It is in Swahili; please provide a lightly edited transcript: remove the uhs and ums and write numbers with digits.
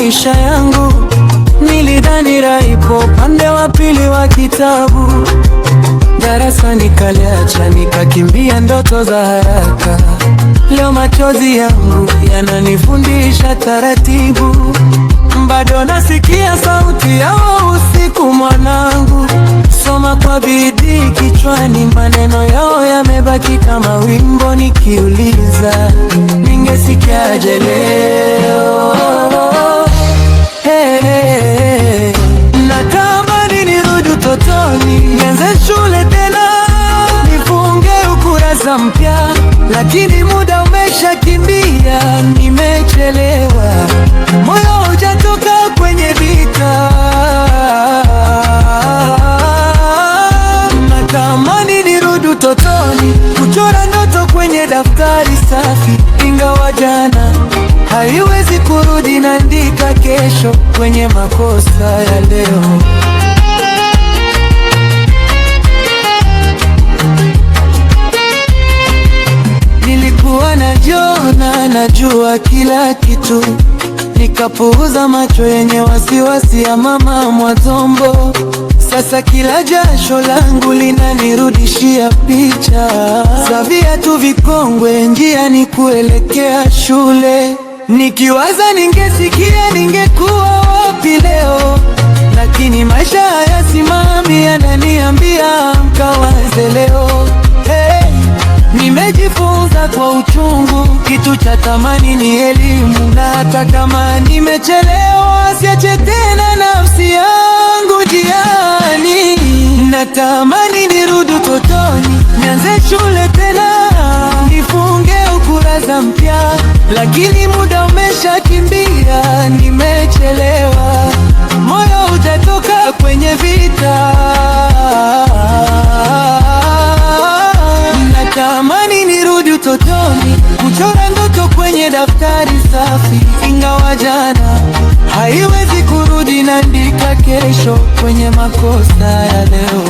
maisha yangu. Nilidhani raha ipo upande wa pili wa kitabu. Darasa nikaliacha, nikakimbia ndoto za haraka. Leo machozi yangu yananifundisha taratibu. Bado nasikia sauti yao usiku mwanangu. Soma kwa bidii kichwani, maneno yao yamebaki kama wimbo. Nikiuliza ningesikiaje leo? Hey, hey, hey. Natamani nirudi utotoni, nianze shule tena, nifunge ukurasa mpya, lakini muda umeshakimbia, nimechelewa. Moyo hujatoka kwenye vita. Natamani nirudi utotoni, kuchora ndoto kwenye daftari safi. Ingawa jana haiwezi kurudi, naandika kesho kwenye makosa ya leo. Nilikuwa najiona najua kila kitu, nikapuuza macho yenye wasiwasi ya mama Mwatombo. Sasa kila jasho langu linanirudishia picha za viatu vikongwe njiani kuelekea shule. Nikiwaza ningesikia ningekuwa wapi leo, lakini maisha hayasimami, yananiambia mkawaze leo. Hey, nimejifunza kwa uchungu, kitu cha thamani ni elimu. Na hata kama nimechelewa, siache tena nafsi yangu njiani. Natamani nirudi utotoni, nianze shule tena, nifunge ukurasa mpya, lakini muda umeshakimbia, nimechelewa. Moyo hujatoka kwenye vita. Natamani nirudi utotoni, kuchora ndoto kwenye daftari safi. Ingawa jana haiwezi kurudi, naandika kesho kwenye makosa ya leo.